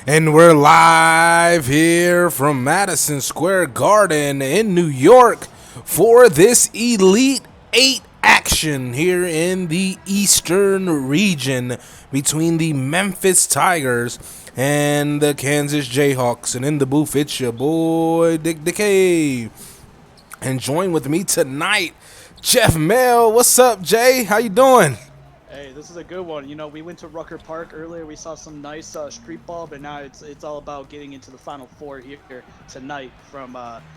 And we're live here from Madison Square Garden in New York for this Elite 8 action here in the Eastern region between the Memphis Tigers and the Kansas Jayhawks. And in the booth, it's your boy, Dick Decay. And join with me tonight, Jeff Mel. What's up, Jay? How you doing? Hey, this is a good one. You know, we went to Rucker Park earlier. We saw some nice street ball, but now it's all about getting into the Final Four here tonight from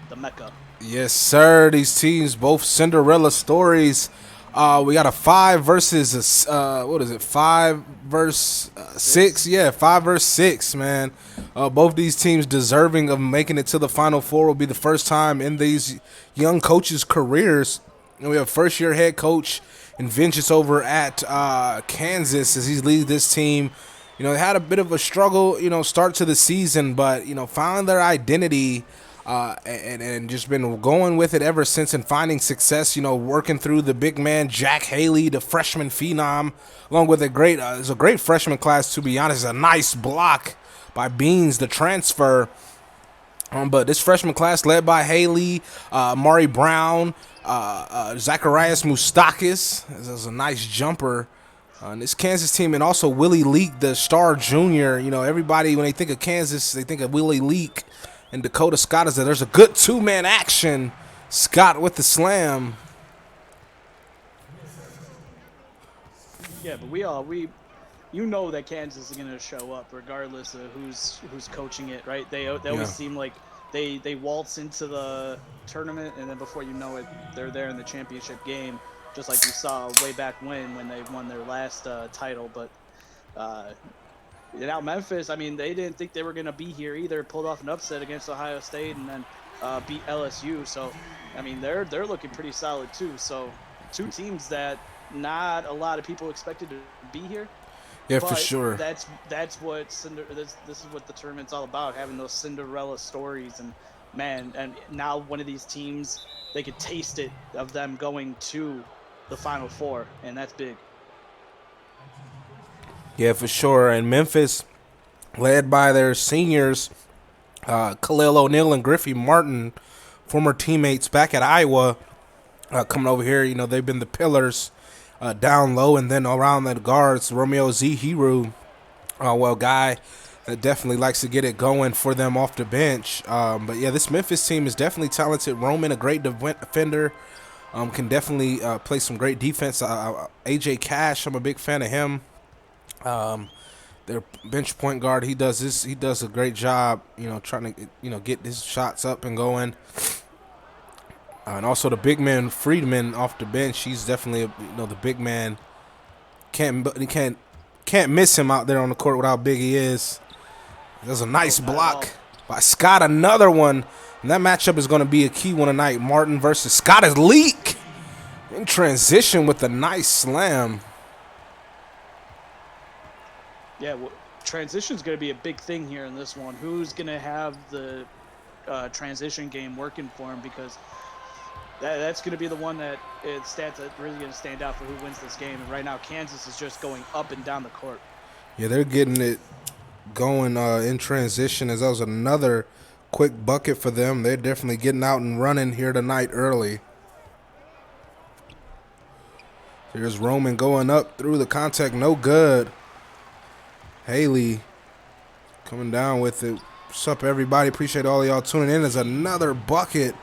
the Mecca. Yes, sir. These teams both Cinderella stories. We got a 5 versus 6? Yeah, 5 versus 6, man. Both these teams deserving of making it to the Final Four. Will be the first time in these young coaches' careers. And we have first-year head coach and Vengeance over at Kansas as he leads this team. You know, they had a bit of a struggle, start to the season, but, found their identity and just been going with it ever since and finding success, working through the big man, Jack Haley, the freshman phenom, along with it's a great freshman class, to be honest. A nice block by Beans, the transfer. But this freshman class led by Haley, Mari Brown, Zacharias Moustakis. This is a nice jumper. And this Kansas team, and also Willie Leak, the star junior. Everybody, when they think of Kansas, they think of Willie Leak and Dakota Scott. Is that there's a good two-man action. Scott with the slam. Yeah, but you know that Kansas is going to show up regardless of who's coaching it, right? They always seem like they waltz into the tournament, and then before you know it, they're there in the championship game, just like you saw way back when they won their last title. But now Memphis, I mean, they didn't think they were going to be here either. Pulled off an upset against Ohio State and then beat LSU. So, I mean, they're looking pretty solid too. So, two teams that not a lot of people expected to be here. Yeah, but for sure. That's what this is what the tournament's all about, having those Cinderella stories. And man, and now one of these teams, they could taste it of them going to the Final Four, and that's big. Yeah, for sure. And Memphis, led by their seniors, Khalil O'Neal and Griffey Martin, former teammates back at Iowa, coming over here. They've been the pillars down low, and then around the guards, Romeo Zihiru, guy that definitely likes to get it going for them off the bench. But yeah, this Memphis team is definitely talented. Roman, a great defender, can definitely play some great defense. AJ Cash, I'm a big fan of him. Their bench point guard, he does a great job, trying to, get his shots up and going. And also the big man Friedman off the bench, he's definitely the big man. Can't miss him out there on the court with how big he is. There's a nice block by Scott, another one. And that matchup is going to be a key one tonight. Martin versus Scott is Leak in transition with a nice slam. Yeah, well, transition's going to be a big thing here in this one. Who's going to have the transition game working for him? Because that's going to be the one that that's really going to stand out for who wins this game. And right now, Kansas is just going up and down the court. Yeah, they're getting it going in transition, as that was another quick bucket for them. They're definitely getting out and running here tonight early. Here's Roman going up through the contact, no good. Haley coming down with it. What's up, everybody? Appreciate all of y'all tuning in. There's another bucket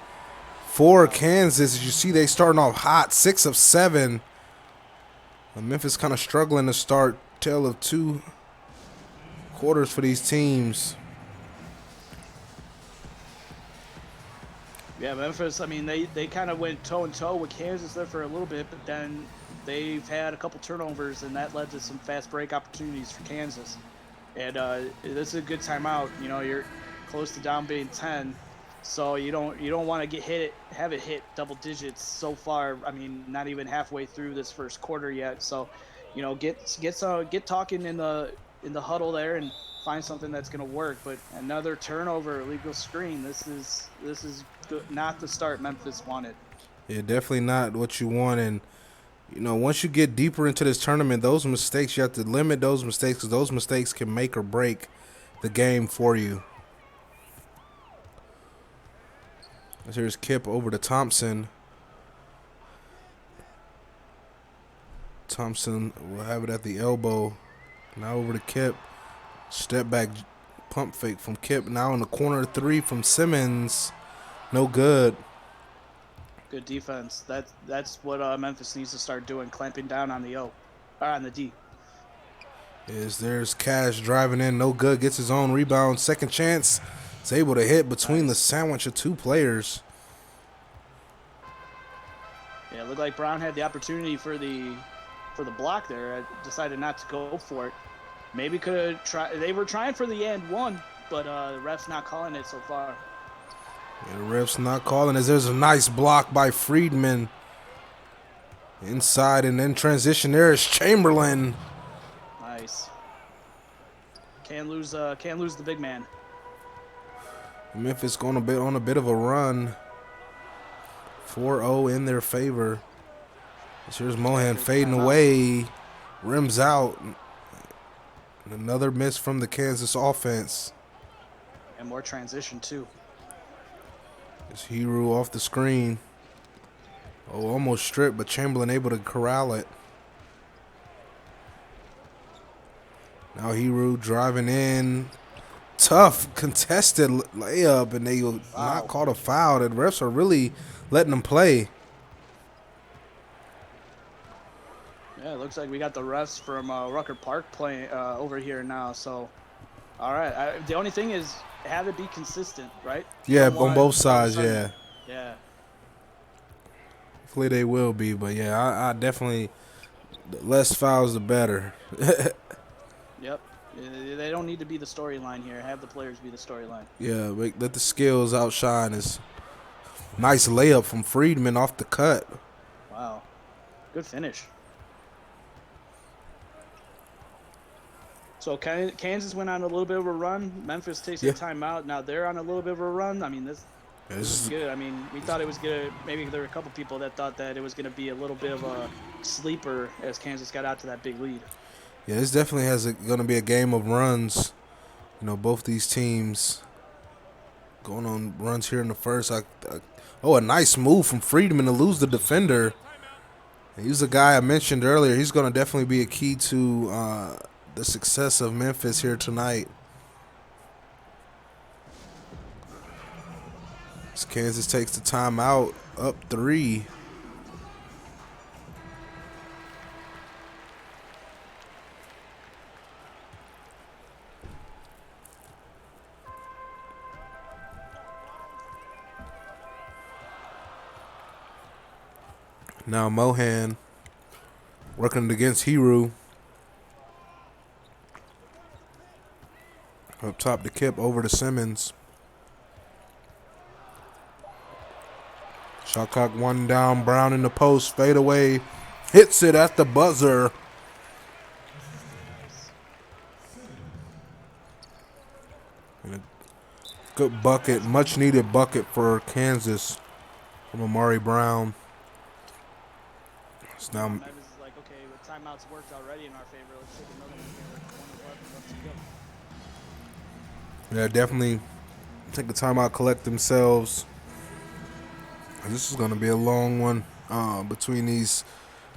for Kansas. As you see, they starting off hot, 6 of 7. Memphis kind of struggling to start. Tale of two quarters for these teams. Yeah, Memphis, I mean, they kind of went toe-and-toe with Kansas there for a little bit, but then they've had a couple turnovers, and that led to some fast break opportunities for Kansas. And this is a good timeout. You're close to down being 10, so you don't want to have it hit double digits so far. I mean, not even halfway through this first quarter yet. So, get talking in the huddle there and find something that's going to work. But another turnover, illegal screen. This is not the start Memphis wanted. Yeah, definitely not what you want. And once you get deeper into this tournament, those mistakes, you have to limit those mistakes, because those mistakes can make or break the game for you. Here's Kip over to Thompson. Thompson will have it at the elbow. Now over to Kip. Step back pump fake from Kip. Now in the corner 3 from Simmons. No good. Good defense. That's what Memphis needs to start doing, clamping down on the O, or on the D. There's Cash driving in, no good. Gets his own rebound. Second chance. Is able to hit between the sandwich of 2 players. Yeah, it looked like Brown had the opportunity for the block there. I decided not to go for it. Maybe could have tried. They were trying for the and one, but the ref's not calling it so far. Yeah, the ref's not calling as there's a nice block by Friedman. Inside and then transition. There is Chamberlain. Nice. Can't lose the big man. Memphis going on a bit of a run. 4-0 in their favor. Here's Mohan fading away. Rims out. Another miss from the Kansas offense. And more transition too. It's Hero off the screen. Oh, almost stripped, but Chamberlain able to corral it. Now Hero driving in. Tough contested layup, and they will not call a foul. The refs are really letting them play. Yeah, it looks like we got the refs from Rucker Park playing over here now. So, all right. The only thing is have it be consistent, right? Yeah, on both sides, yeah. Yeah. Hopefully they will be, but yeah, I definitely, the less fouls the better. Yep. They don't need to be the storyline here. Have the players be the storyline. Yeah, let the skills outshine. Is nice layup from Friedman off the cut. Wow. Good finish. So Kansas went on a little bit of a run. Memphis takes a timeout. Now they're on a little bit of a run. I mean, this is good. I mean, we thought it was going to – maybe there were a couple people that thought that it was going to be a little bit of a sleeper as Kansas got out to that big lead. Yeah, this definitely going to be a game of runs. You know, both these teams going on runs here in the first. A nice move from Friedman to lose the defender. He's the guy I mentioned earlier. He's going to definitely be a key to the success of Memphis here tonight. As Kansas takes the timeout, up 3. Now Mohan working against Hero. Up top to Kip, over to Simmons. Shot clock 1 down. Brown in the post. Fade away. Hits it at the buzzer. And a good bucket. Much needed bucket for Kansas from Amari Brown. So now Memphis is like, okay, the timeouts worked already in our favor. Let's take another one here. 1-11 left to go. yeah, definitely take the timeout, collect themselves. This is going to be a long one between these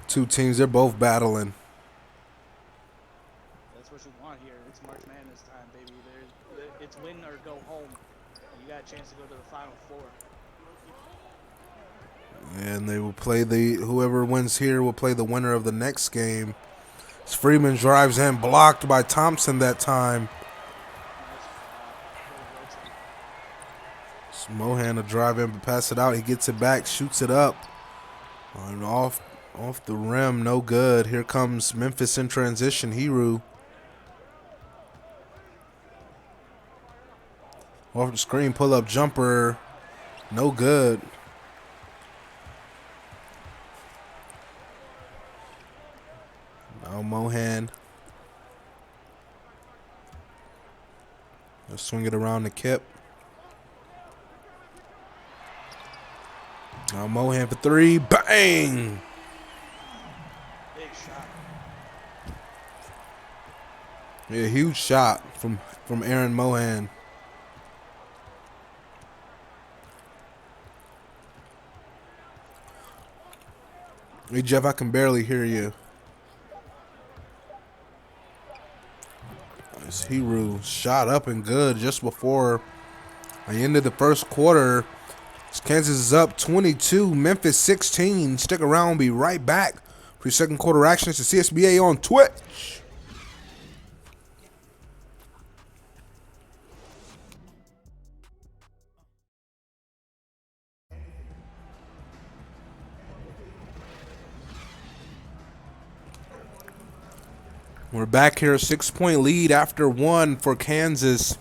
two teams. They're both battling. That's what you want here. It's March Madness time, baby. It's win or go home. You got a chance to go to the Final Four. And they will play whoever wins here will play the winner of the next game. As Freeman drives in, blocked by Thompson that time. Mohan to drive in, but pass it out. He gets it back, shoots it up. And off the rim, no good. Here comes Memphis in transition. Hero. Off the screen, pull-up jumper. No good. Now Mohan. They'll swing it around the Kip. Now Mohan for 3. Bang! Big shot. Yeah, huge shot from Aaron Mohan. Hey, Jeff, I can barely hear you. Nice. Hero shot up and good just before I ended the first quarter. Kansas is up 22, Memphis 16. Stick around, be right back for your second quarter action. It's the CSBA on Twitch. We're back here, 6-point lead after one for Kansas.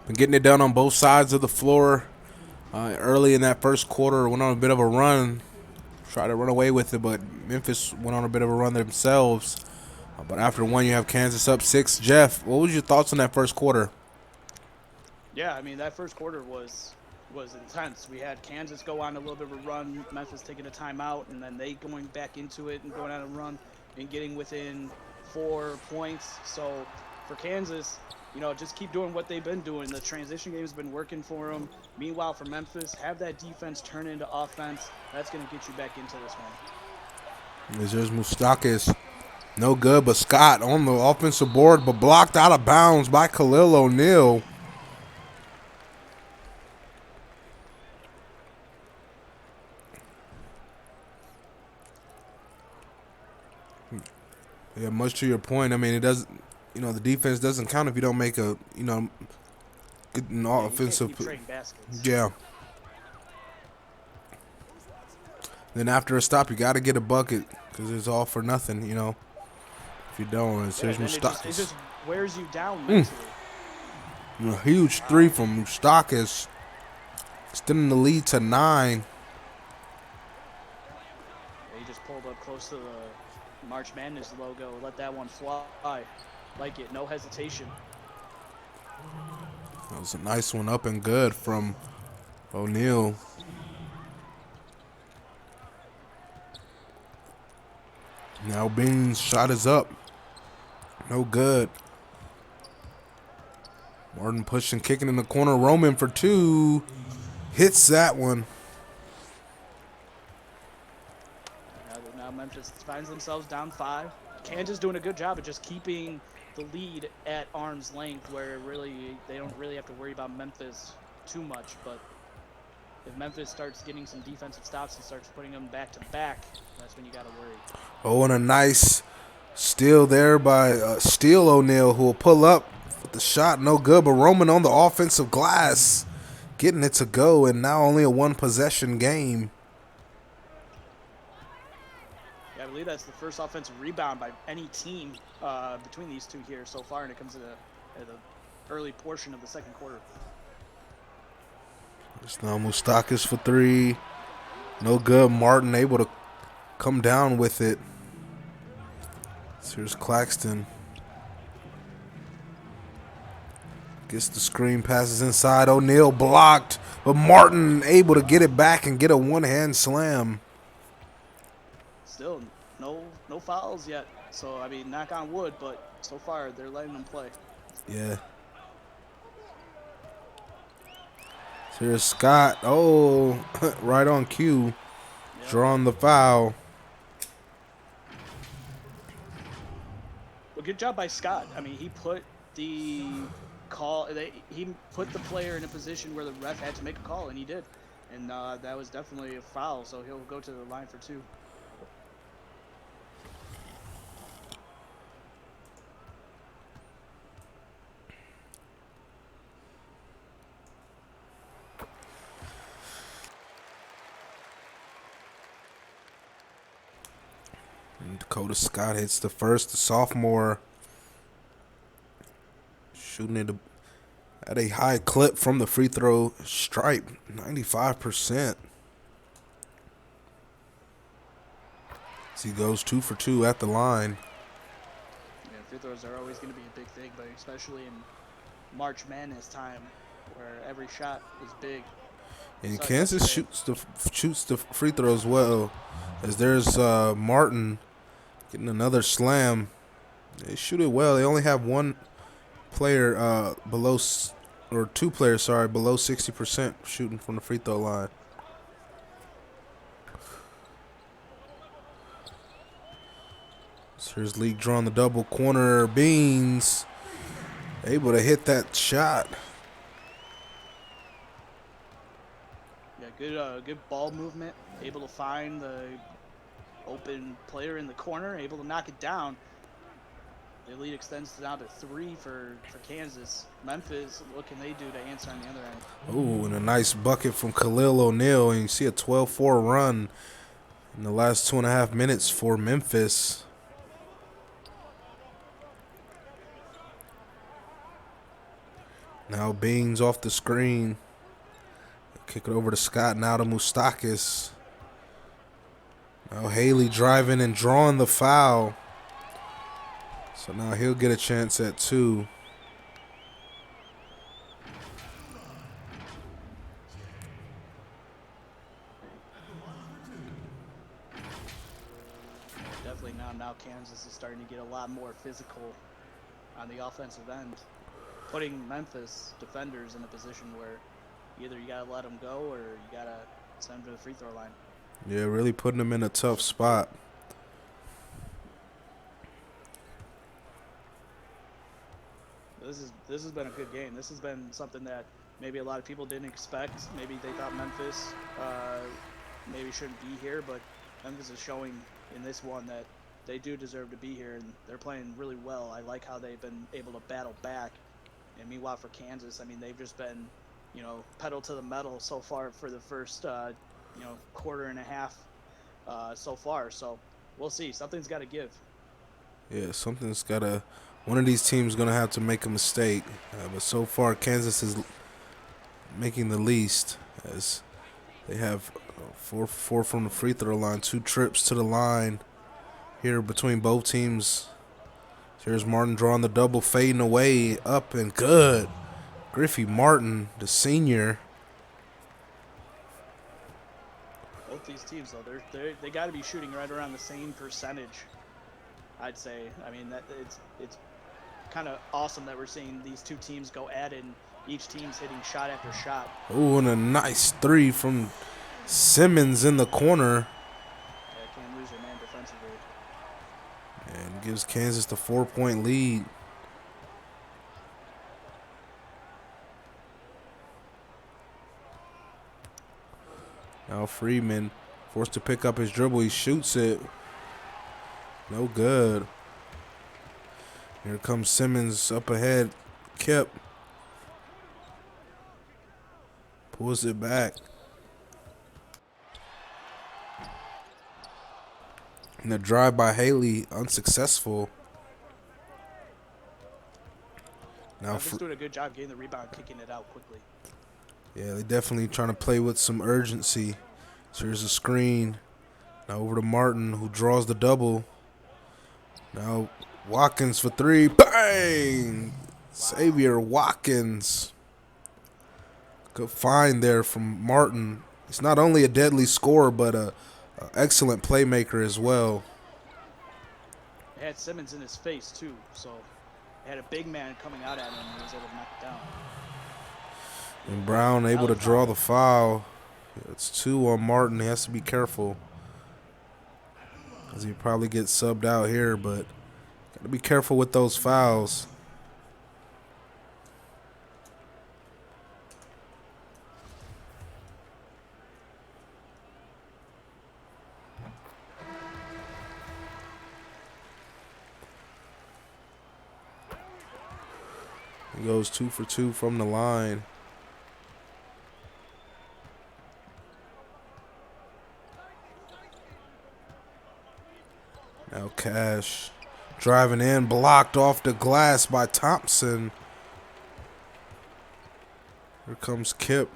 Been getting it done on both sides of the floor. Early in that first quarter, went on a bit of a run. Tried to run away with it, but Memphis went on a bit of a run themselves. But after one, you have Kansas up 6. Jeff, what was your thoughts on that first quarter? Yeah, I mean, that first quarter was intense. We had Kansas go on a little bit of a run, Memphis taking a timeout, and then they going back into it and going on a run and getting within 4 points. So for Kansas, you know, just keep doing what they've been doing. The transition game has been working for them. Meanwhile, for Memphis, have that defense turn into offense. That's going to get you back into this one. There's Moustakis. No good, but Scott on the offensive board, but blocked out of bounds by Khalil O'Neal. Yeah, much to your point. I mean, it doesn't. You know, the defense doesn't count if you don't make a. You know, good offensive. You can't keep trading baskets. Yeah. Then after a stop, you got to get a bucket because it's all for nothing. You know, if you don't, it's here's Moustakis. It just wears you down mentally. A huge three from Moustakis, extending the lead to 9. He just pulled up close to the March Madness logo. Let that one fly. Like it, no hesitation. That was a nice one, up and good from O'Neal. Now Bean's shot is up. No good. Martin pushing, kicking in the corner. Roman for 2. Hits that one. Now Memphis finds themselves down 5. Kansas doing a good job of just keeping the lead at arm's length, where really they don't really have to worry about Memphis too much. But if Memphis starts getting some defensive stops and starts putting them back to back, that's when you got to worry. Oh, and a nice steal there by Steele O'Neal, who will pull up with the shot. No good, but Roman on the offensive glass, getting it to go, and now only a 1-possession game. Yeah, I believe that's the first offensive rebound by any team between these two here so far, and it comes at the early portion of the second quarter. It's now Moustakis for 3. No good. Martin able to come down with it. So here's Claxton. Gets the screen, passes inside. O'Neal blocked, but Martin able to get it back and get a one-hand slam. Still, no fouls yet. So, I mean, knock on wood, but so far they're letting them play. Yeah. So here's Scott. Oh, right on cue. Yep. Drawing the foul. Well, good job by Scott. I mean, he put the call. He put the player in a position where the ref had to make a call, and he did. And that was definitely a foul, so he'll go to the line for 2. And Dakota Scott hits the first. The sophomore shooting it at a high clip from the free throw stripe, 95%. As he goes 2 for 2 at the line. Yeah, free throws are always going to be a big thing, but especially in March Madness time, where every shot is big. And Kansas shoots the free throws well, as there's Martin getting another slam. They shoot it well. They only have one player or two players, sorry, below 60% shooting from the free throw line. So here's League drawing the double corner. Beans able to hit that shot. Yeah, good ball movement. Able to find the open player in the corner. Able to knock it down. The lead extends down to 3 for Kansas. Memphis, what can they do to answer on the other end? Ooh, and a nice bucket from Khalil O'Neal. And you see a 12-4 run in the last 2.5 minutes for Memphis. Now Beans off the screen. Kick it over to Scott, now to Moustakis. Now Haley driving and drawing the foul. So now he'll get a chance at 2. Definitely now Kansas is starting to get a lot more physical on the offensive end, putting Memphis defenders in a position where either you gotta let them go or you gotta send them to the free throw line. Yeah, really putting them in a tough spot. This has been a good game. This has been something that maybe a lot of people didn't expect. Maybe they thought Memphis maybe shouldn't be here, but Memphis is showing in this one that they do deserve to be here, and they're playing really well. I like how they've been able to battle back. And meanwhile, for Kansas, I mean, they've just been, pedal to the metal so far for the first, quarter and a half so far. So we'll see. Something's got to give. Yeah, something's got to. One of these teams is going to have to make a mistake. But so far, Kansas is making the least, as they have 4 from the free throw line, 2 trips to the line here between both teams. Here's Martin drawing the double, fading away, up and good. Griffey Martin, the senior. Both these teams, though, they got to be shooting right around the same percentage, I'd say. I mean, that it's kind of awesome that we're seeing these two teams go at it, and each team's hitting shot after shot. Ooh, and a nice 3 from Simmons in the corner. Yeah, can't lose your man defensively. And gives Kansas the 4-point lead. Now Freeman forced to pick up his dribble. He shoots it. No good. Here comes Simmons up ahead. Kip pulls it back. And the drive by Haley unsuccessful. Now Memphis doing a good job getting the rebound, kicking it out quickly. Yeah, they definitely trying to play with some urgency. So here's a screen. Now over to Martin, who draws the double. Now Watkins for 3. Bang! Xavier Watkins. Good find there from Martin. He's not only a deadly scorer, but a excellent playmaker as well. It had Simmons in his face, too, so it had a big man coming out at him, and he was able to knock it down. And Brown able to draw the foul. It's 2 on Martin. He has to be careful, because he probably gets subbed out here, but got to be careful with those fouls. He goes 2 for 2 from the line. Now Cash driving in, blocked off the glass by Thompson. Here comes Kip.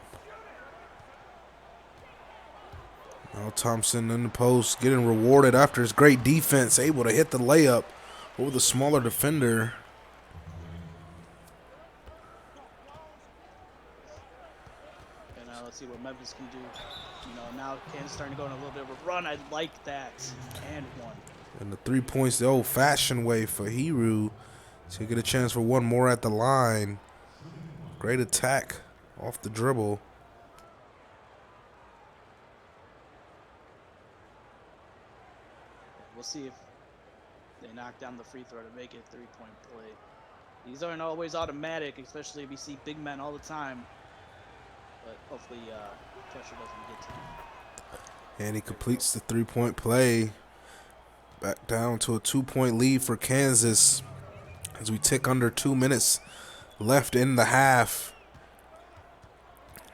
Now Thompson in the post, getting rewarded after his great defense, able to hit the layup over the smaller defender. And now let's see what Memphis can do. Now Kansas starting to go on a little bit of a run. I like that. And 1. And the 3 points the old-fashioned way for Hiru. So he get a chance for one more at the line. Great attack off the dribble. We'll see if they knock down the free throw to make it a 3-point play. These aren't always automatic, especially if you see big men all the time. But hopefully pressure doesn't get to him. And he completes the 3-point play. Back down to a 2-point lead for Kansas as we tick under 2 minutes left in the half.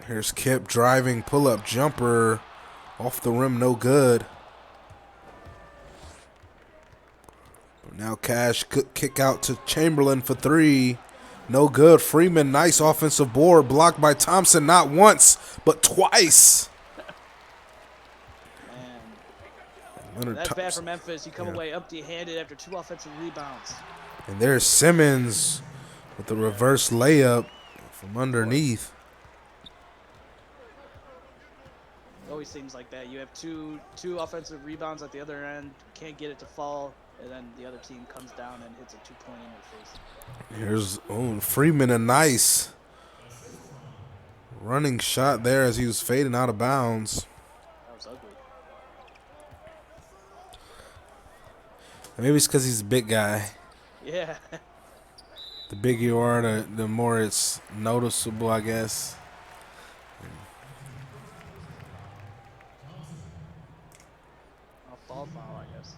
Here's Kip driving, pull-up jumper off the rim, no good. Now Cash kick out to Chamberlain for 3. No good. Freeman, nice offensive board. Blocked by Thompson not once, but twice. Man, that's bad for Memphis. You come away empty-handed after 2 offensive rebounds. And there's Simmons with the reverse layup from underneath. It always seems like that. You have two offensive rebounds at the other end, can't get it to fall, and then the other team comes down and hits a 2-point in your face. Here's Freeman, a nice running shot there as he was fading out of bounds. That was ugly. Maybe it's because he's a big guy. Yeah. The bigger you are, the more it's noticeable, I guess. Ball foul, I guess.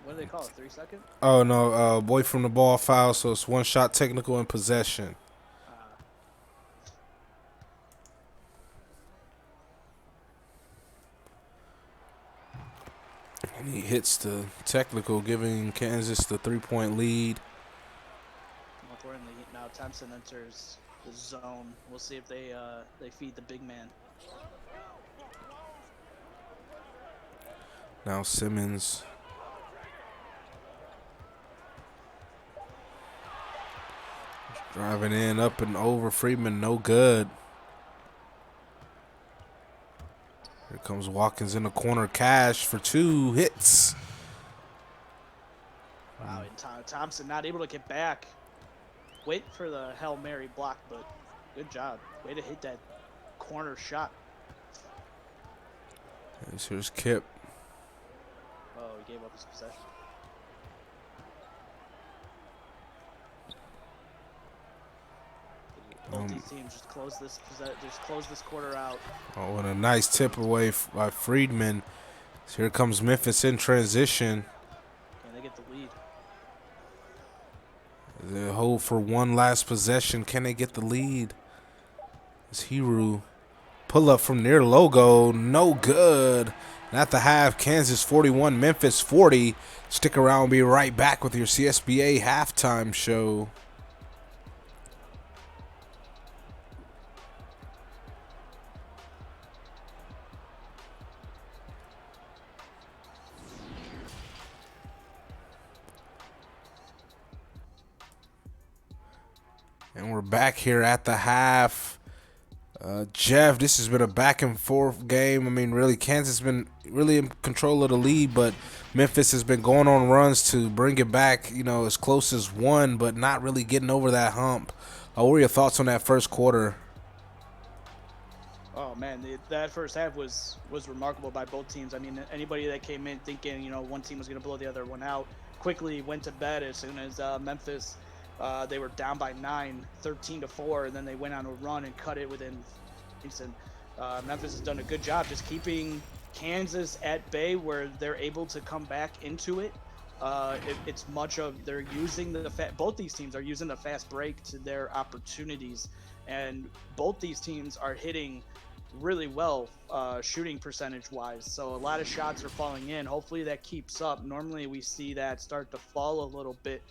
What do they call it? 3 seconds? Oh no, boy from the ball foul, so it's 1 shot technical in possession. And he hits the technical, giving Kansas the 3-point lead. More importantly, now Thompson enters the zone. We'll see if they feed the big man. Now Simmons. Driving in, up and over Freeman, no good. Here comes Watkins in the corner, Cash for 2 hits. Wow, and Thompson not able to get back. Wait for the Hail Mary block, but good job. Way to hit that corner shot. Here's Kip. Oh, he gave up his possession. Both these teams just close this quarter out. Oh, and a nice tip away by Friedman. So here comes Memphis in transition. Can they get the lead? They hold for one last possession. Can they get the lead? It's Hiru. Pull up from near logo. No good. And at the half, Kansas 41, Memphis 40. Stick around. We'll be right back with your CSBA halftime show. And we're back here at the half. Jeff, this has been a back and forth game. I mean, really, Kansas has been really in control of the lead, but Memphis has been going on runs to bring it back, as close as 1, but not really getting over that hump. What were your thoughts on that first quarter? Oh man, that first half was remarkable by both teams. I mean, anybody that came in thinking one team was going to blow the other one out quickly went to bed as soon as Memphis. They were down by 9, 13-4, and then they went on a run and cut it within. Memphis has done a good job just keeping Kansas at bay, where they're able to come back into it. It's much of they're using both these teams are using the fast break to their opportunities, and both these teams are hitting really well shooting percentage wise. So a lot of shots are falling in. Hopefully that keeps up. Normally we see that start to fall a little bit.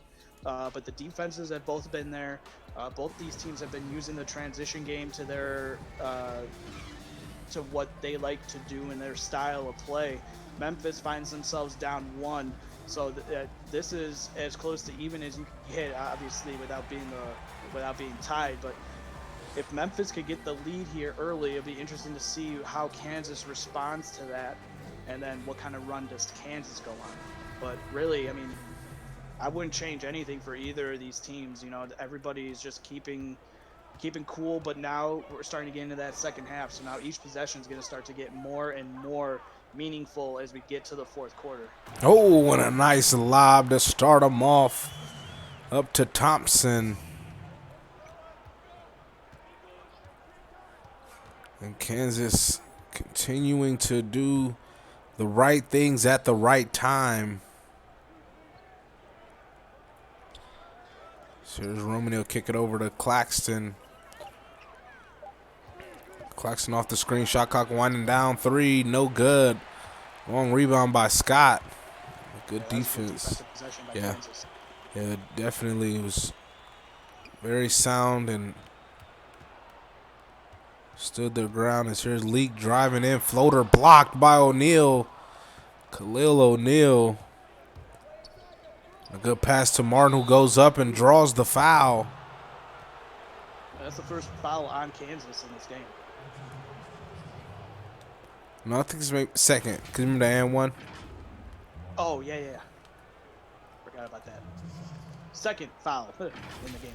But the defenses have both been there. Both these teams have been using the transition game to their to what they like to do in their style of play. Memphis finds themselves down 1, so this is as close to even as you can get, obviously without being tied. But if Memphis could get the lead here early, it'll be interesting to see how Kansas responds to that, and then what kind of run does Kansas go on. But really, I mean, I wouldn't change anything for either of these teams. You know, everybody's just keeping cool, but now we're starting to get into that second half. So now each possession is going to start to get more and more meaningful as we get to the fourth quarter. Oh, and a nice lob to start them off up to Thompson. And Kansas continuing to do the right things at the right time. So here's Roman. He'll kick it over to Claxton. Claxton off the screen. Shot clock winding down. 3. No good. Long rebound by Scott. Good defense. Possession by Yeah. Kansas. Yeah, definitely was very sound and stood their ground. As here's Leak driving in. Floater blocked by O'Neal. Khalil O'Neal. A good pass to Martin, who goes up and draws the foul. That's the first foul on Kansas in this game. No, I think it's maybe second. Cause remember the and one? Oh, yeah. Forgot about that. Second foul in the game.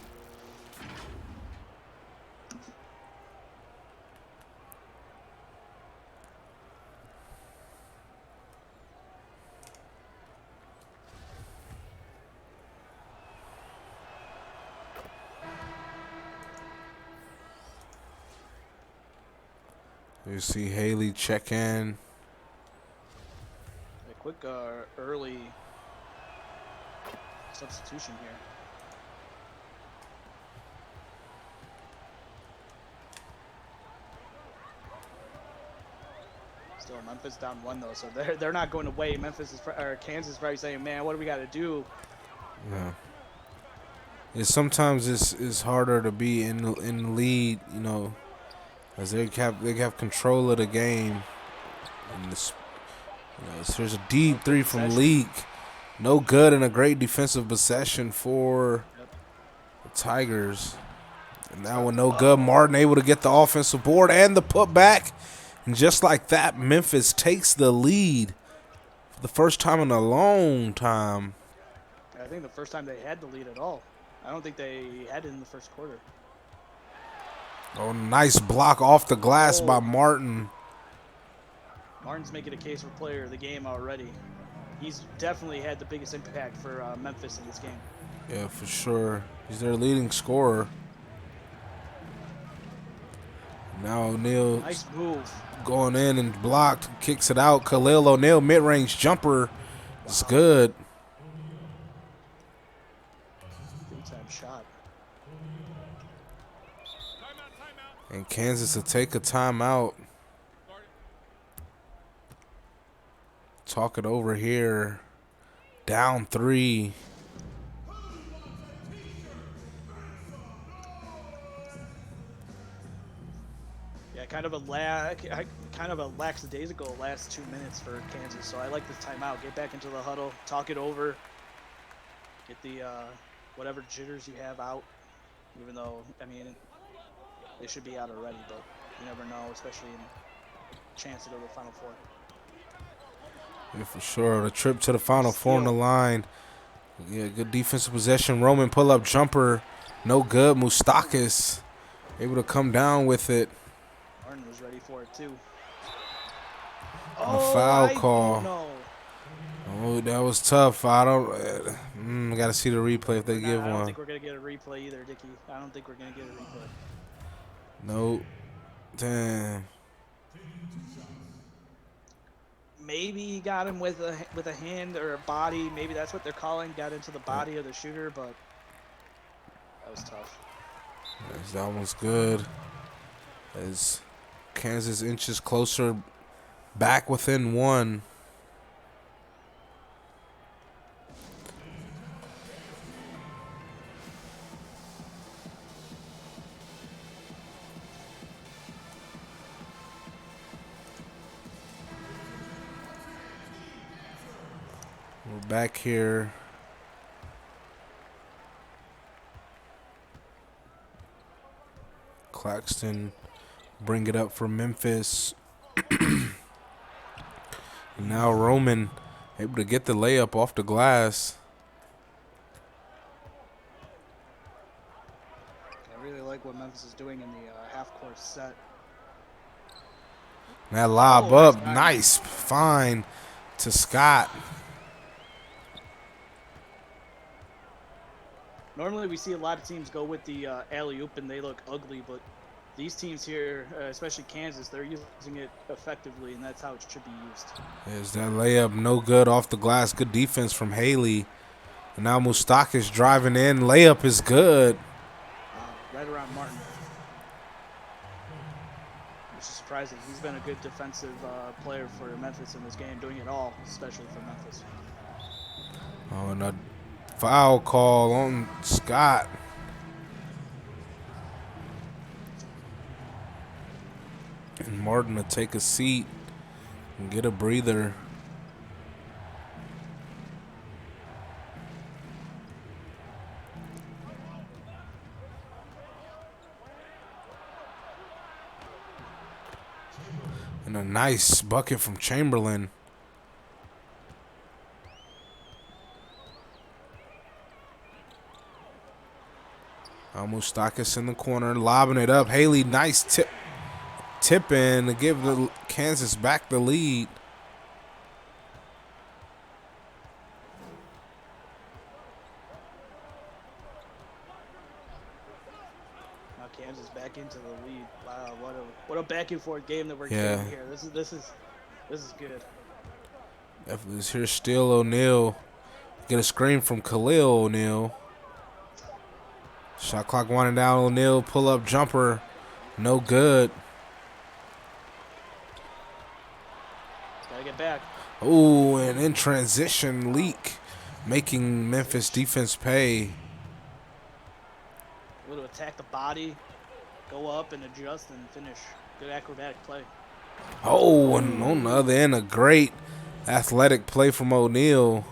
You see Haley check in. A quick early substitution here. Still Memphis down 1 though, so they're not going away. Kansas is probably saying, "Man, what do we got to do?" Yeah. Sometimes it's harder to be in the lead, you know, as they have control of the game. And this, so there's a deep 3 from Leak. No good, and a great defensive possession for the Tigers. And that one no good. Martin able to get the offensive board and the putback. And just like that, Memphis takes the lead for the first time in a long time. I think the first time they had the lead at all. I don't think they had it in the first quarter. Oh, nice block off the glass by Martin. Martin's making a case for player of the game already. He's definitely had the biggest impact for Memphis in this game. Yeah, for sure. He's their leading scorer. Now O'Neal Nice move. Going in and blocked, kicks it out. Khalil O'Neal mid-range jumper is good. Big time shot. And Kansas will take a timeout. Talk it over here. Down 3. Yeah, kind of a lackadaisical last 2 minutes for Kansas. So I like this timeout. Get back into the huddle, talk it over, get the whatever jitters you have out. Even though, I mean, they should be out already, but you never know, especially in chance to go to the Final Four. Yeah, for sure. The trip to the Final Four on the line. Yeah, good defensive possession. Roman pull-up jumper. No good. Moustakis able to come down with it. Martin was ready for it, too. A foul I call. don't know. Oh, that was tough. I don't. Got to see the replay if they give I don't one. think we're gonna get a replay either, Dickie. I don't think we're gonna get a replay. No. Damn. Maybe he got him with a hand or a body. Maybe that's what they're calling. Got into the body of the shooter, but that was tough. Yes, that one's good. As Kansas inches closer, back within 1. We're back here. Claxton bring it up for Memphis. And now Roman able to get the layup off the glass. I really like what Memphis is doing in the half-court set. That lob nice up, time. nice, fine to Scott. Normally we see a lot of teams go with the alley-oop and they look ugly, but these teams here, especially Kansas, they're using it effectively, and that's how it should be used. Is that layup no good off the glass? Good defense from Haley. And now Mustakis driving in. Layup is good. Right around Martin. Which is surprising. He's been a good defensive player for Memphis in this game, doing it all, especially for Memphis. Oh, and a foul call on Scott. And Martin to take a seat and get a breather. And a nice bucket from Chamberlain. Mustakis in the corner, lobbing it up. Haley, nice tip in to give the Kansas back the lead. Now Kansas back into the lead. Wow, what a back and forth game that we're getting here. This is good. Here's Steele O'Neal. Get a screen from Khalil O'Neal. Shot clock winding down. O'Neal pull up jumper, no good. Gotta get back. Oh, and in transition leak, making Memphis defense pay. Able to attack the body, go up and adjust and finish. Good acrobatic play. Oh, and on the other end, a great athletic play from O'Neal.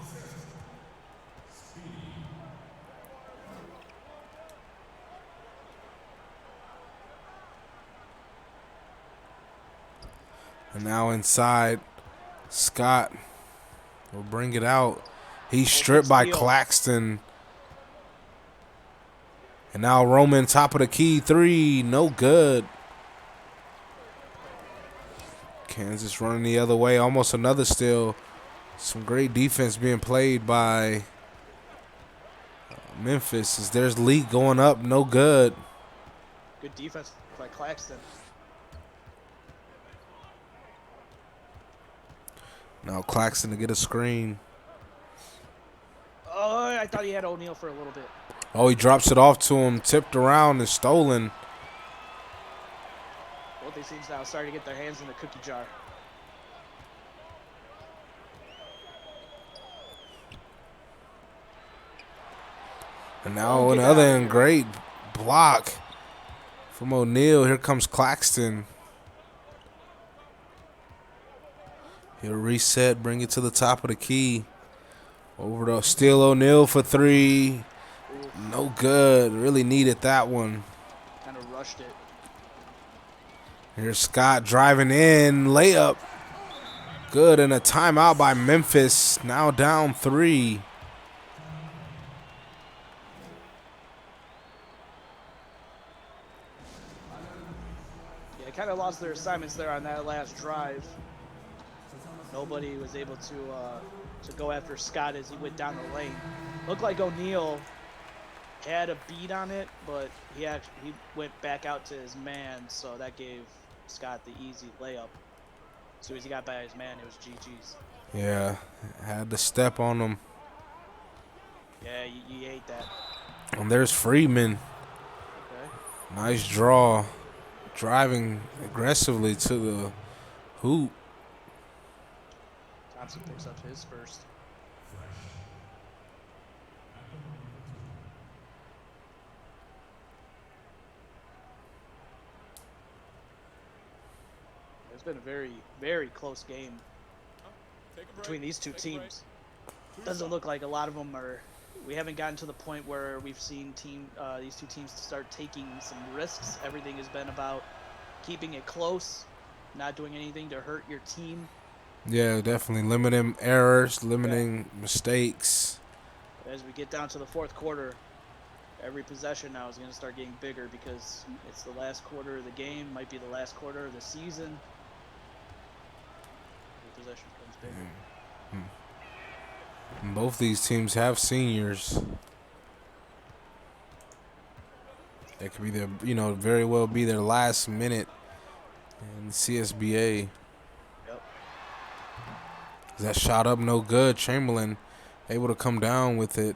And now inside, Scott will bring it out. He's stripped by Claxton. And now Roman, top of the key, three, no good. Kansas running the other way, almost another steal. Some great defense being played by Memphis. As there's leak going up, no good. Good defense by Claxton. Now Claxton to get a screen. Oh, I thought he had O'Neal for a little bit. Oh, he drops it off to him, tipped around and stolen. Both these teams now starting to get their hands in the cookie jar. And now on the other end, great block from O'Neal. Here comes Claxton. He'll reset, bring it to the top of the key. Over to Steele O'Neal for three. No good. Really needed that one. Kind of rushed it. Here's Scott driving in. Layup. Good. And a timeout by Memphis. Now down three. Yeah, they kind of lost their assignments there on that last drive. Nobody was able to go after Scott as he went down the lane. Looked like O'Neal had a beat on it, but he went back out to his man, so that gave Scott the easy layup. As soon as he got by his man, it was GG's. Yeah, had to step on him. Yeah, you ate that. And there's Freeman. Okay. Nice draw. Driving aggressively to the hoop. Thompson picks up his first. It's been a very, very close game between these two teams. Doesn't look like a lot of them are we haven't gotten to the point where we've seen these two teams start taking some risks. Everything has been about keeping it close, not doing anything to hurt your team. Yeah, definitely limiting errors, Yeah. limiting mistakes. As we get down to the fourth quarter, every possession now is going to start getting bigger because it's the last quarter of the game, might be the last quarter of the season. The possession becomes bigger. And both these teams have seniors. That could be their, very well be their last minute in CSBA. Yep. That shot up no good. Chamberlain able to come down with it.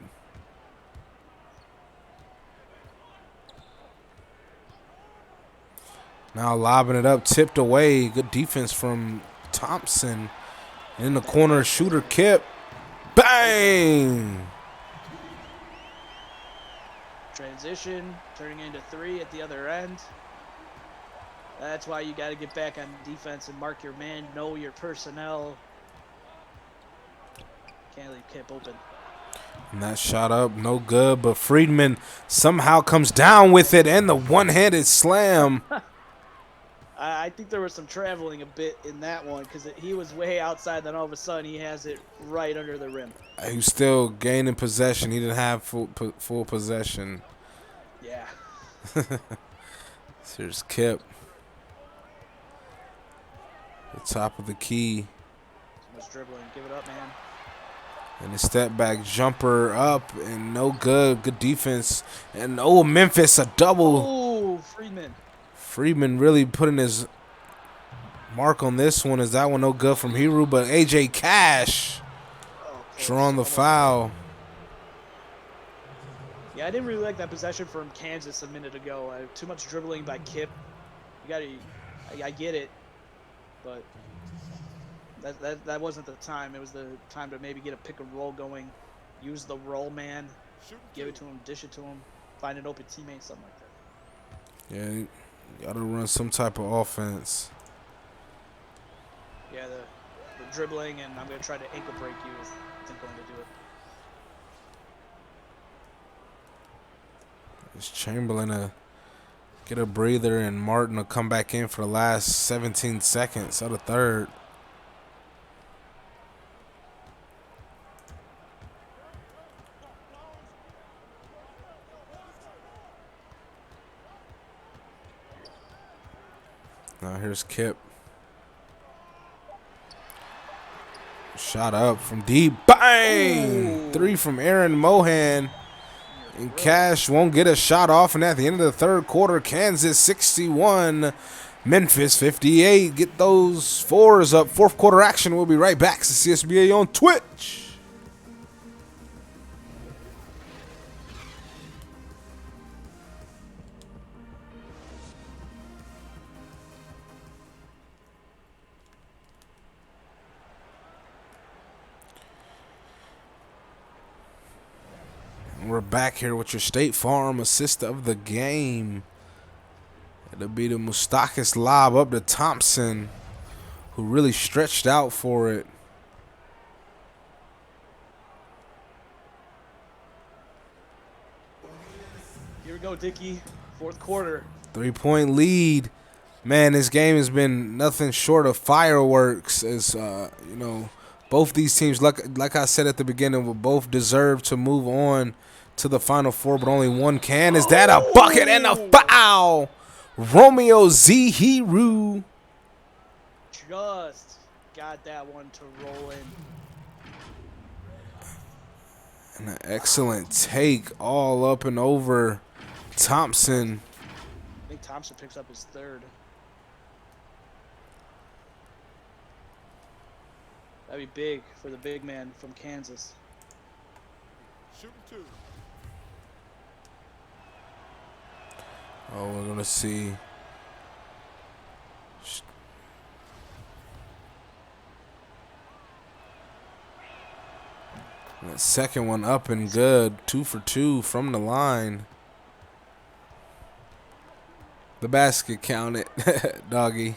Now lobbing it up, tipped away. Good defense from Thompson. In the corner, shooter Kip. Bang! Transition, turning into three at the other end. That's why you got to get back on defense and mark your man, know your personnel. Can't leave Kip open. And that shot up, no good, but Friedman somehow comes down with it and the one-handed slam. I think there was some traveling a bit in that one because he was way outside. Then all of a sudden he has it right under the rim. He was still gaining possession. He didn't have full possession. Yeah. Here's Kip. The top of the key. Too much dribbling. Give it up, man. And a step back jumper up and no good. Good defense. And Memphis, a double. Oh, Friedman. Friedman really putting his mark on this one. Is that one no good from Hero? But AJ Cash drawing the foul. Yeah, I didn't really like that possession from Kansas a minute ago. Too much dribbling by Kip. I get it, but that wasn't the time. It was the time to maybe get a pick and roll going, use the roll man, give it to him, dish it to him, find an open teammate, something like that. Yeah, you gotta run some type of offense. Yeah, the dribbling and I'm gonna try to ankle break you isn't going to do it. It's Chamberlain to get a breather and Martin to come back in for the last 17 seconds of the third. Now here's Kip. Shot up from deep. Bang! Ooh. Three from Aaron Mohan. And Cash won't get a shot off. And at the end of the third quarter, Kansas 61, Memphis 58. Get those fours up. Fourth quarter action. We'll be right back to CSBA on Twitch. We're back here with your State Farm assist of the game. It'll be the Mustakis lob up to Thompson, who really stretched out for it. Here we go, Dickie. Fourth quarter. 3-point lead. Man, this game has been nothing short of fireworks. As both these teams, like I said at the beginning, will both deserve to move on to the Final Four, but only one can. Is that a bucket and a foul? Romeo Zihiru just got that one to roll in. and an excellent take all up and over Thompson. I think Thompson picks up his third. That'd be big for the big man from Kansas. Shooting two. Oh, we're going to see. And the second one up and good. 2 for 2 from the line. The basket counted, doggy.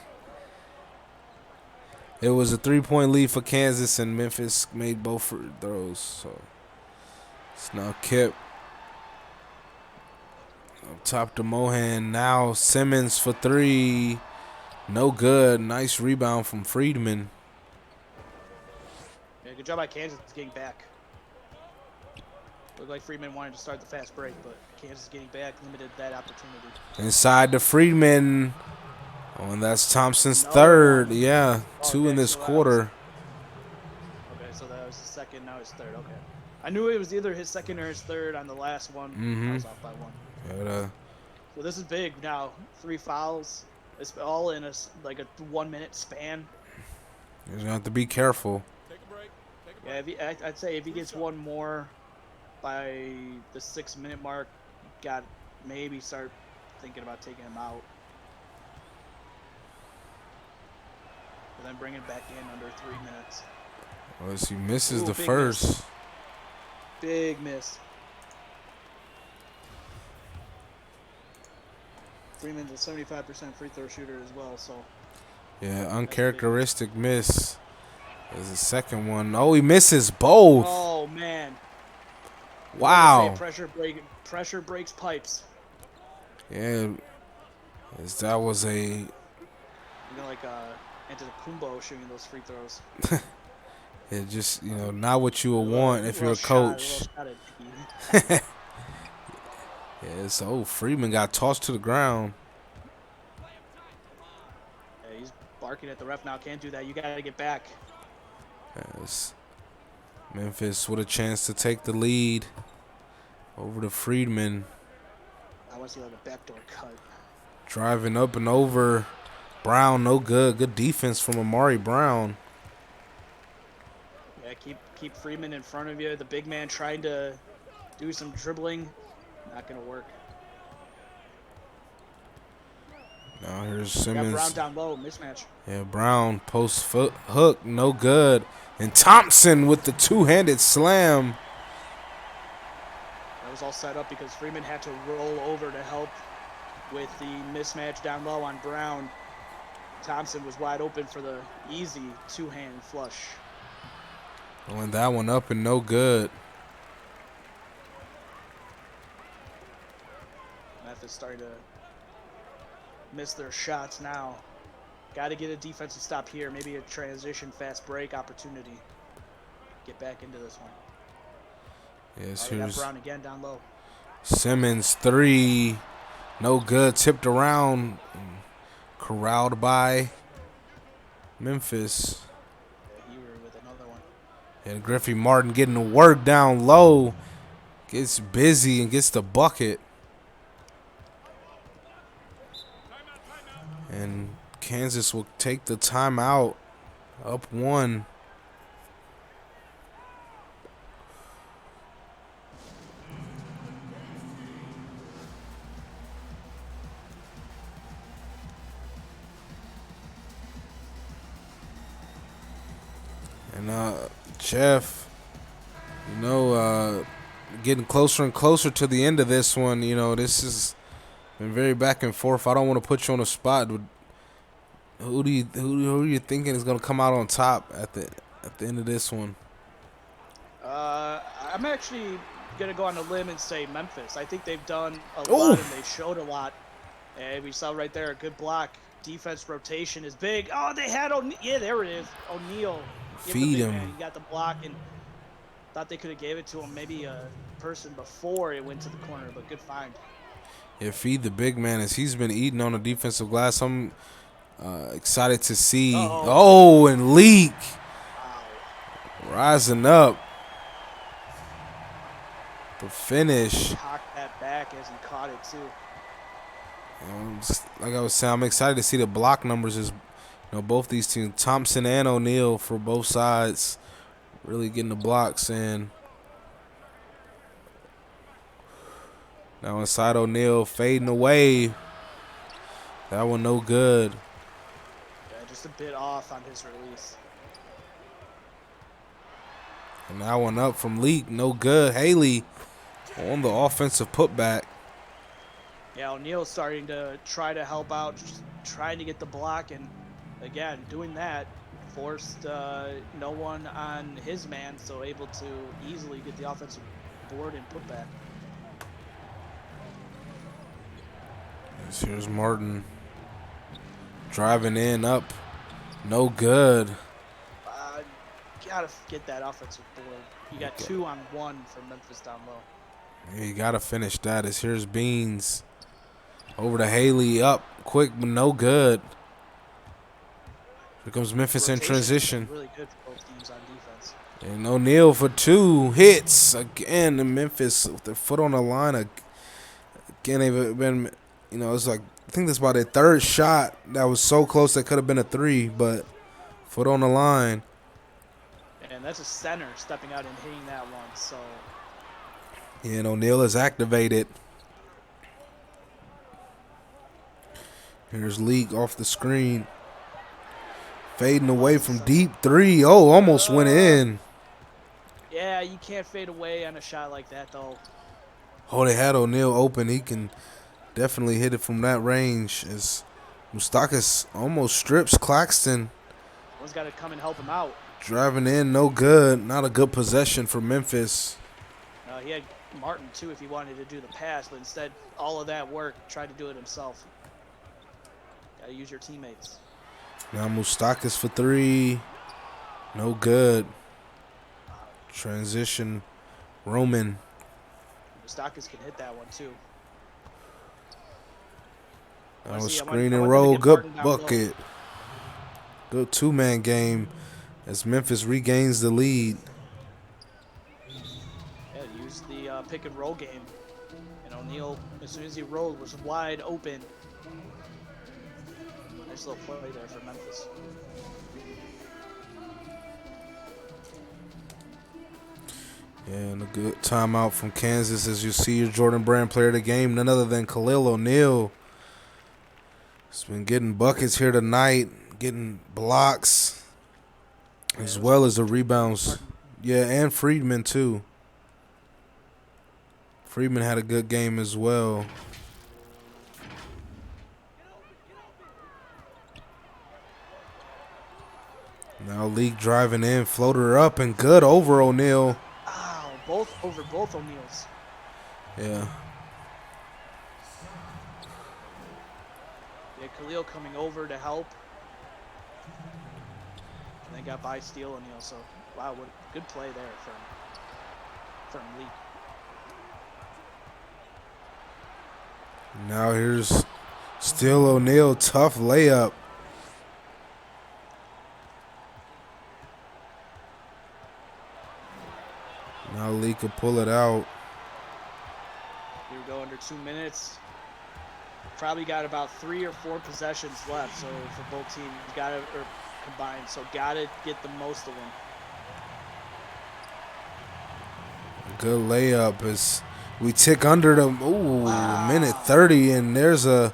It was a 3-point lead for Kansas, and Memphis made both free throws. So It's now Kip. Up top to Mohan. Now Simmons for three. No good. Nice rebound from Friedman. Yeah, good job by Kansas getting back. Looked like Friedman wanted to start the fast break, but Kansas getting back limited that opportunity. Inside to Friedman. Oh, and that's Thompson's Another third. one. Yeah, Oh, two in okay, this so that quarter. Okay, so that was his second, now his third. Okay. I knew it was either his second or his third on the last one. I was off by one. But, So this is big now. 3 fouls. It's all in like a 1 minute span. you're going to have to be careful. Take a break. Take a break. Yeah, I'd say if he gets one more by the 6 minute mark, got maybe start thinking about taking him out. But then bring it back in under 3 minutes. Well, as he misses Ooh, the big first. miss. Big miss. Freeman's a 75% free throw shooter as well, so. Yeah, uncharacteristic miss. There's the second one. Oh, he misses both. Oh man. Wow. Pressure breaks pipes. Yeah, as that was a. You know, like Antetokounmpo shooting those free throws. It just, not what you would want if you're a coach. Yeah, so Freeman got tossed to the ground. Yeah, he's barking at the ref now. Can't do that. You gotta get back. As Memphis with a chance to take the lead over to Friedman. I want to see like a backdoor cut. Driving up and over. Brown, no good. Good defense from Amari Brown. Yeah, keep Freeman in front of you. The big man trying to do some dribbling. Not gonna work. Now here's Got Simmons. Brown down low, mismatch. Yeah, Brown post foot hook, no good. And Thompson with the two-handed slam. That was all set up because Freeman had to roll over to help with the mismatch down low on Brown. Thompson was wide open for the easy two-hand flush. Throwing that one up and no good. Memphis starting to miss their shots now. Got to get a defensive stop here. Maybe a transition fast break opportunity. Get back into this one. Yes, Got here's Brown again down low. Simmons three, no good. Tipped around, corralled by Memphis. Yeah, Hewer with another one. And Griffey Martin getting the work down low, gets busy and gets the bucket. And Kansas will take the timeout, up one. And Jeff, getting closer and closer to the end of this one. This has been very back and forth. I don't want to put you on the spot, but who are you thinking is going to come out on top at the end of this one? I'm actually gonna go on a limb and say Memphis. I think they've done a lot and they showed a lot. And we saw right there a good block. Defense rotation is big. Oh, they had yeah, there it is. O'Neal. Feed him. Man. He got the block and thought they could have gave it to him. Maybe a person before it went to the corner, but good find. Yeah, feed the big man as he's been eating on the defensive glass. I'm excited to see. Oh, and Leak rising up. The finish. Cocked that back as he caught it too. Like I was saying, I'm excited to see the block numbers. As both these teams, Thompson and O'Neal, for both sides, really getting the blocks in. Now inside O'Neal, fading away. That one no good. Yeah, just a bit off on his release. And that one up from Leak, no good. Haley on the offensive putback. Yeah, O'Neal's starting to try to help out, just trying to get the block, and again, doing that forced no one on his man, so able to easily get the offensive board and put back. Here's Martin driving in up. No good. Gotta get that offensive board. You got 2 on 1 for Memphis down low. Yeah, you got to finish that. Here's Beans over to Haley. Up quick, but no good. Here comes Memphis in Rotation's transition. been really good for both teams on defense. And O'Neal for 2 hits again. And Memphis with their foot on the line again. They've been, it's like I think that's about their 3rd shot that was so close that could have been a 3, but foot on the line. And that's a center stepping out and hitting that one. So Yeah, and O'Neal is activated. Here's Leak off the screen. Fading away from deep 3. Oh, almost went in. yeah, you can't fade away on a shot like that though. Oh, they had O'Neal open. He can definitely hit it from that range. As Moustakas almost strips Claxton. One's got to come and help him out. Driving in, no good. Not a good possession for Memphis. He had Martin too if he wanted to do the pass, but instead all of that work tried to do it himself. Got to use your teammates. Now Moustakas for 3. No good. Transition. Roman. Moustakas can hit that one too. That was screen and roll. Good bucket. Good 2-man game as Memphis regains the lead. Yeah, use the pick and roll game. And O'Neal, as soon as he rolled, was wide open. Nice little play there for Memphis. Yeah, and a good timeout from Kansas as you see your Jordan Brand player of the game, none other than Khalil O'Neal. He's been getting buckets here tonight, getting blocks, as well as the rebounds. Yeah, and Friedman too. Friedman had a good game as well. Now Leak driving in, floater up and good over O'Neal. Ow, both O'Neals. Yeah. Yeah, Khalil coming over to help. And then got by steal O'Neal. So, wow, what a good play there from Leak. Now here's still O'Neal, tough layup. Now Lee could pull it out. Here we go, under 2 minutes. Probably got about 3 or 4 possessions left. So for both teams, combined. So gotta get the most of them. Good layup as we tick under them. Ooh, Wow. Minute 30, and there's a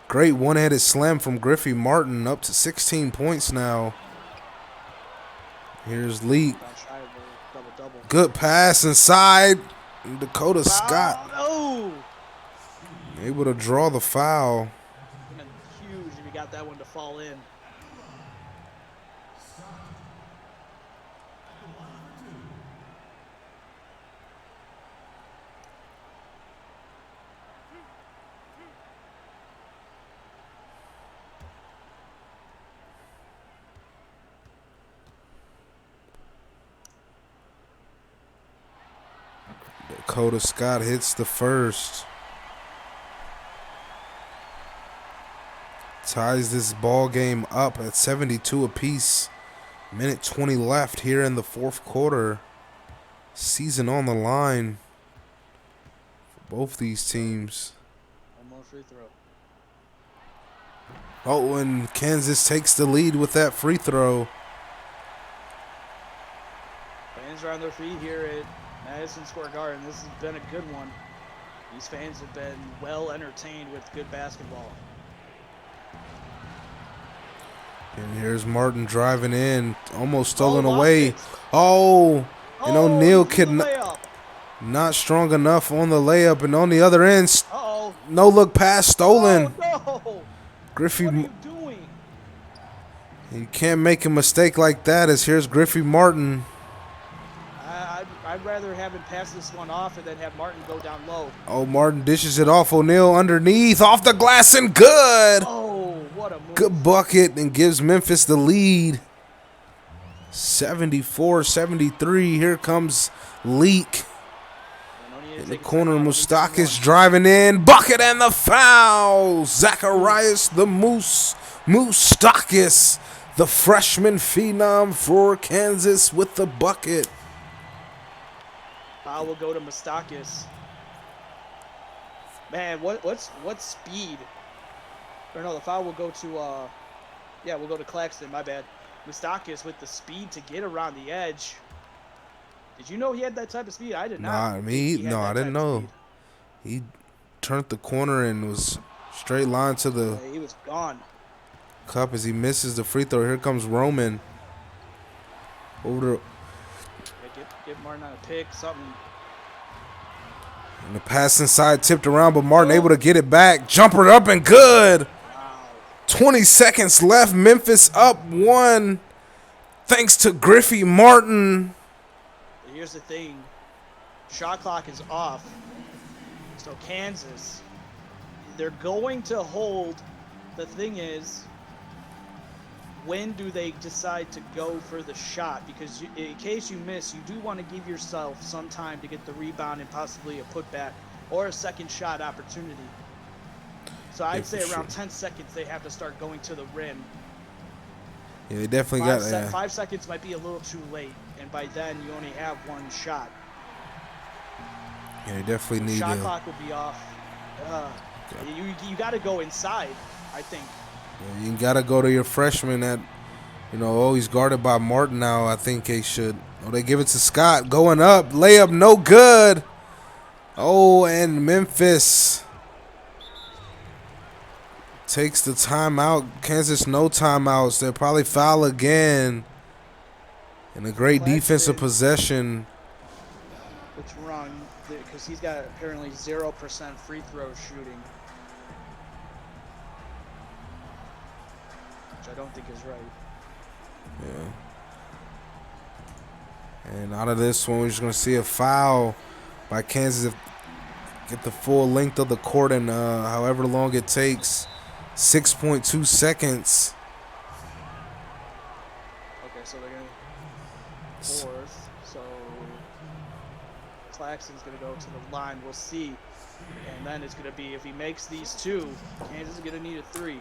great one-handed slam from Griffey Martin, up to 16 points now. Here's Leak. Double-double. Good pass inside. Dakota Scott Oh! able to draw the foul. And huge if you got that one to fall in. Dakota Scott hits the first. Ties this ball game up at 72 apiece. Minute 20 left here in the fourth quarter. Season on the line for both these teams. One more free throw. Oh, and Kansas takes the lead with that free throw. Fans are on their feet here at Madison Square Garden. This has been a good one. These fans have been well entertained with good basketball. And here's Martin driving in, almost stolen lost away. it. Oh, and O'Neal he could blew the layup. not strong enough on the layup, and on the other end, Uh-oh. no look pass stolen. Oh, no. Griffey, What are you doing? you can't make a mistake like that. As here's Griffey Martin. I I'd rather have him pass this one off and then have Martin go down low. Oh, Martin dishes it off. O'Neal underneath, off the glass, and good. Oh, what a move. Good bucket, and gives Memphis the lead. 74-73. Here comes Leak. In the corner, Moustakis driving in. Bucket and the foul. Zacharias the Moose. Moustakis, the freshman phenom for Kansas with the bucket. Foul will go to Moustakis. Man, what speed? Or no, the foul will go to we'll go to Claxton, my bad. Moustakis with the speed to get around the edge. Did you know he had that type of speed? I did not. I didn't know. He turned the corner and was straight line to the he was gone. cup as he misses the free throw. Here comes Roman. Over Get Martin on a pick, something. and the pass inside tipped around, but Martin able to get it back. Jumper up and good. Wow. 20 seconds left. Memphis up 1 thanks to Griffey Martin. Here's the thing. Shot clock is off. So Kansas, they're going to hold. The thing is, when do they decide to go for the shot? Because in case you miss, you do want to give yourself some time to get the rebound and possibly a putback or a second shot opportunity. So I'd say around 10 seconds they have to start going to the rim. Yeah, they definitely got 5 seconds might be a little too late, and by then you only have one shot. Yeah, they definitely need shot clock will be off. You got to go inside, I think. Yeah, you got to go to your freshman that, he's guarded by Martin now. I think they should. Oh, they give it to Scott. Going up. Layup no good. Oh, and Memphis takes the timeout. Kansas no timeouts. They'll probably foul again. And a great defensive possession. What's wrong? Because he's got apparently 0% free throw shooting. Which I don't think is right. Yeah. And out of this one, we're just going to see a foul by Kansas. Get the full length of the court in however long it takes. 6.2 seconds. Okay, so they're going to fourth. So Claxton's going to go to the line. We'll see. And then it's going to be, if he makes these two, Kansas is going to need a 3.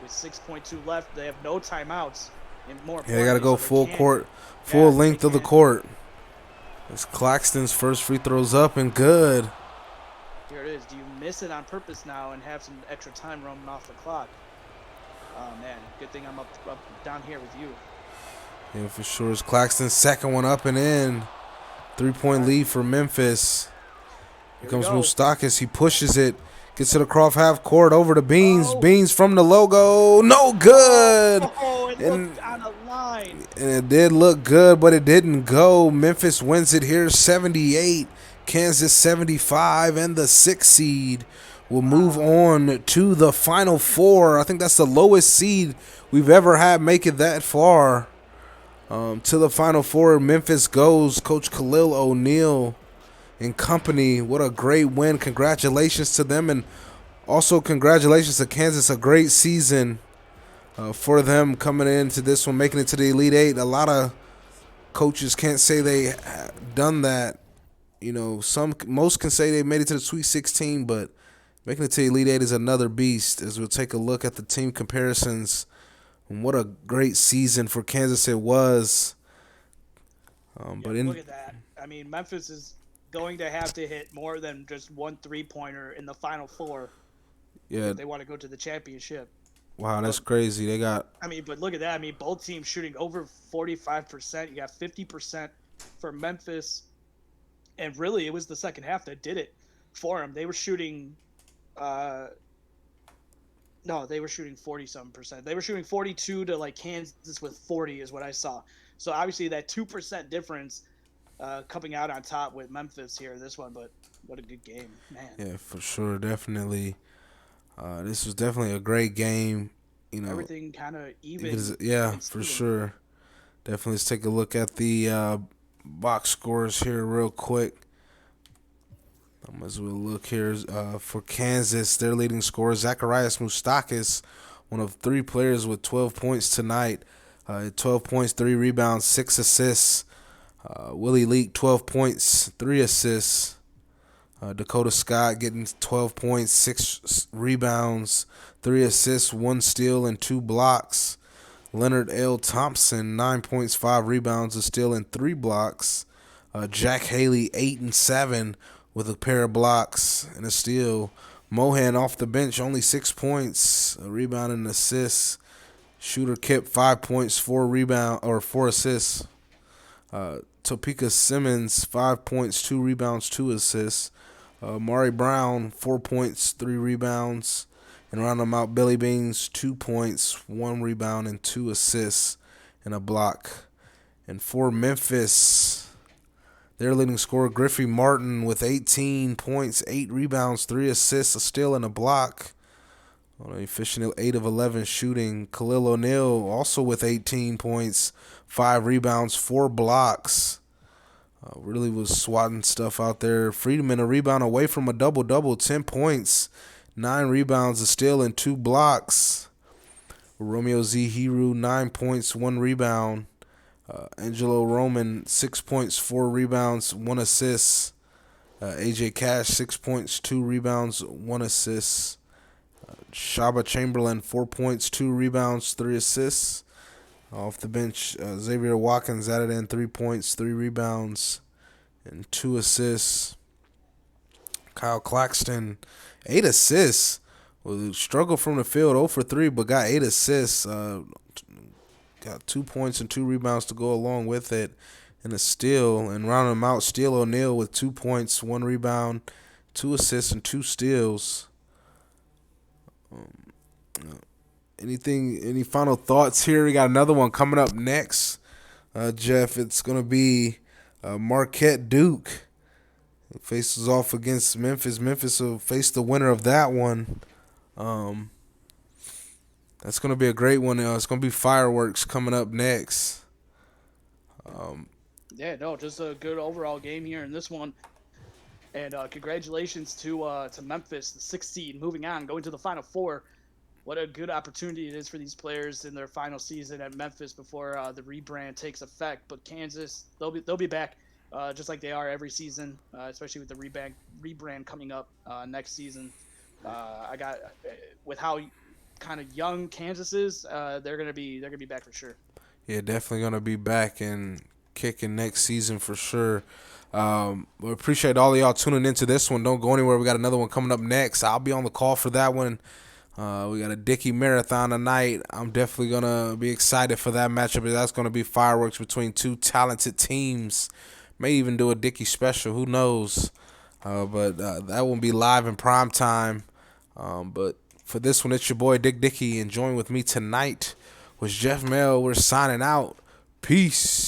With 6.2 left, they have no timeouts. And more they got to go full court, full length of the court. As Claxton's first free throw's up and good. Here it is. Do you miss it on purpose now and have some extra time roaming off the clock? Oh, man. Good thing I'm up down here with you. Yeah, for sure. It's Claxton's second one up and in. 3-point lead for Memphis. Here comes Moustakis. He pushes it. Gets to the Croft half court over to Beans. Oh. Beans from the logo. No good. Oh, it looked on a line. And it did look good, but it didn't go. Memphis wins it here 78. Kansas 75. And the 6th seed will move on to the Final Four. I think that's the lowest seed we've ever had make it that far. To the Final Four, Memphis goes. Coach Khalil O'Neal and company. What a great win. Congratulations to them, and also congratulations to Kansas. A great season for them coming into this one, making it to the Elite Eight. A lot of coaches can't say they done that. Most can say they made it to the Sweet 16, but making it to the Elite Eight is another beast. As we'll take a look at the team comparisons, and what a great season for Kansas it was. Look at that. I mean, Memphis is going to have to hit more than just 1 3-pointer in the Final Four. Yeah, if they want to go to the championship. Wow, that's crazy. They got. But look at that. Both teams shooting over 45%. You got 50% for Memphis, and really, it was the second half that did it for them. They were shooting. They were shooting 40-something%. They were shooting 42 to Kansas with 40 is what I saw. So obviously that 2% difference. Coming out on top with Memphis here, this one, but what a good game, man. Yeah, for sure, definitely. This was definitely a great game. Everything kind of even. Yeah, for sure. Definitely, let's take a look at the box scores here real quick. As we look here for Kansas, their leading scorer, Zacharias Moustakis, one of 3 players with 12 points tonight. 12 points, 3 rebounds, 6 assists. Willie Leak, 12 points, 3 assists. Dakota Scott getting 12 points, 6 rebounds, 3 assists, 1 steal, and 2 blocks. Leonard L. Thompson, 9 points, 5 rebounds, a steal, and 3 blocks. Jack Haley, 8 and 7 with a pair of blocks and a steal. Mohan off the bench, only 6 points, a rebound and an assist. Shooter Kip, 5 points, 4 assists. Topeka Simmons, 5 points, 2 rebounds, 2 assists. Maury Brown, 4 points, 3 rebounds. And round them out, Billy Beans, 2 points, 1 rebound, and 2 assists and a block. And for Memphis, their leading scorer, Griffey Martin, with 18 points, 8 rebounds, 3 assists, a steal, and a block. On an efficient 8 of 11 shooting. Khalil O'Neal also with 18 points, 5 rebounds, 4 blocks. Really was swatting stuff out there. Friedman, a rebound away from a double-double, 10 points, 9 rebounds, a steal, and 2 blocks. Romeo Zahiru, 9 points, 1 rebound. Angelo Roman, 6 points, 4 rebounds, 1 assist. AJ Cash, 6 points, 2 rebounds, 1 assist. Csba Chamberlain, 4 points, 2 rebounds, 3 assists. Off the bench, Xavier Watkins added in 3 points, 3 rebounds, and 2 assists. Kyle Claxton, 8 assists. Well, struggled from the field, 0 for 3, but got 8 assists. Got 2 points and 2 rebounds to go along with it, and a steal. And rounding him out, Steele O'Neal with 2 points, 1 rebound, 2 assists, and 2 steals. Any final thoughts here? We got another one coming up next, Jeff. It's going to be Marquette Duke. It faces off against Memphis. Memphis will face the winner of that one. That's going to be a great one. It's going to be fireworks coming up next. Just a good overall game here in this one. And congratulations to Memphis, the 6th seed, moving on, going to the Final Four. What a good opportunity it is for these players in their final season at Memphis before the rebrand takes effect. But Kansas, they'll be back just like they are every season, especially with the rebrand coming up next season. With how kind of young Kansas is, they're gonna be back for sure. Yeah, definitely gonna be back and kicking next season for sure. We appreciate all of y'all tuning into this one. Don't go anywhere. We got another one coming up next. I'll be on the call for that one. We got a Dickey Marathon tonight. I'm definitely going to be excited for that matchup. That's going to be fireworks between 2 talented teams. May even do a Dickey special. Who knows? But that will be live in prime time. But for this one, it's your boy Dick Dickey. And join with me tonight was Jeff Mel. We're signing out. Peace.